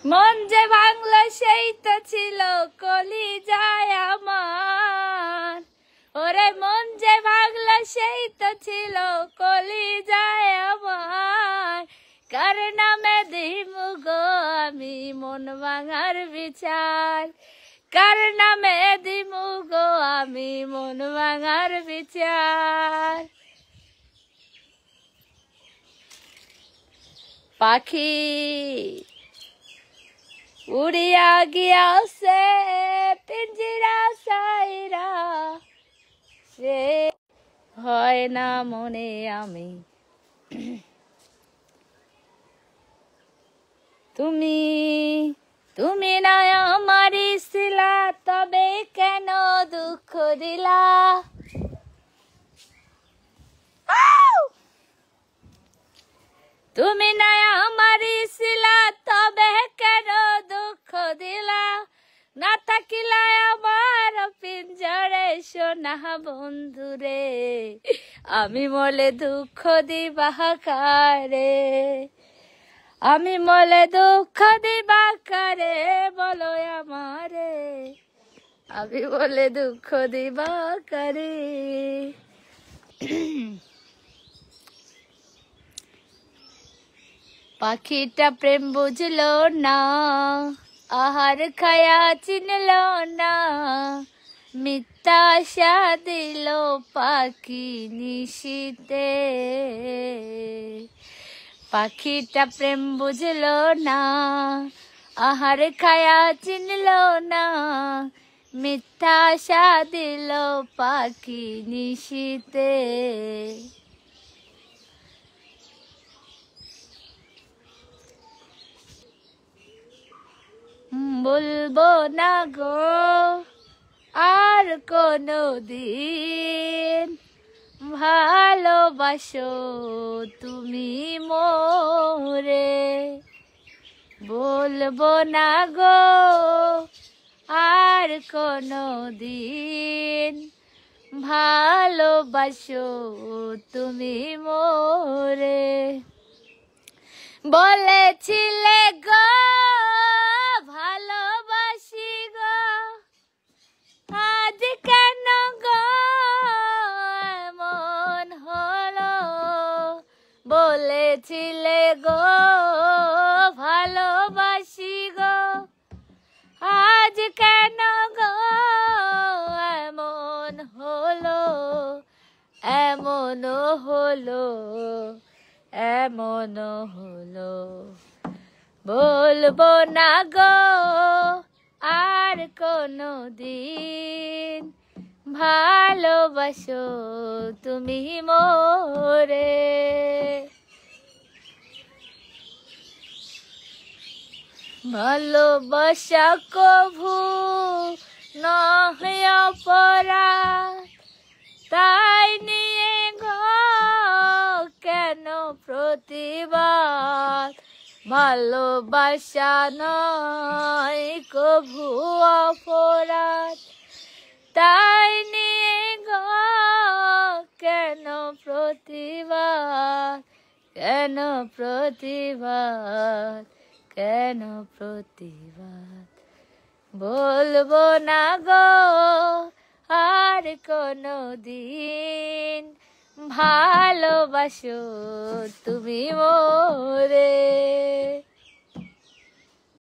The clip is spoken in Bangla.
মন যে ভাঙলো সেই তো ছিল কলিজায় আমার, ওরে মন যে ভাঙলো সেই তো ছিল কলিজায় আমার। কার নামে দিমু গো আমি মন ভাঙার বিচার, কার নামে দিমু গো আমি মন ভাঙার বিচার। পাখি উড়িয়া গিয়াছে পিঞ্জিরা সাইরা, সে হয় না মনে আমি। তুমি তুমি না আমারই ছিলা, তবে কেন দুঃখ দিলা? তুমি না আমারই ছিলা, তবে কেন দুঃখ দিলা? না থাকিলা আমার পিঞ্জরে সোনা বন্ধুরে, আমি মলে দুঃখ দিবা কারে? আমি মলে দুঃখ দিবা কারে বলো আমারে? আমি বলে দুঃখ দিবা কারে? পাখিটা প্রেম বুঝলো না, আহার খায়া চিনলো না, মিথ্যা আশা দিল পাখি নিশীতে। পাখিটা প্রেম বুঝলো না, আহার খায়া চিনলো না, মিথ্যা আশা দিল পাখি নিশীতে। বলবো না গো আর কোনো দিন, ভালোবাসো তুমি মোরে। বলবো না গো আর কোনো দিন, ভালোবাসো তুমি মোরে। বলেছিলে গো ভালোবাসি গো, আজ কেন গো এমন হলো? বলেছিলে গো ভালোবাসি গো, আজ কেন গো এমন হলো? এমন হলো, এমন হলো। বলবো না গো আর কোনো দিন, ভালোবাসো তুমি মোরে। ভালোবাসা কভু নয় অপরাধ, তাই নিয়ে গো কেন প্রতিবাদ? ভালোবাসা নয় কভু অপরাধ, তাই নিয়ে গো কেন প্রতিবাদ? কেন প্রতিবাদ? কেন প্রতিবাদ? বলবো না গো আর কোনো দিন, ভালোবাসো তুমি মোরে।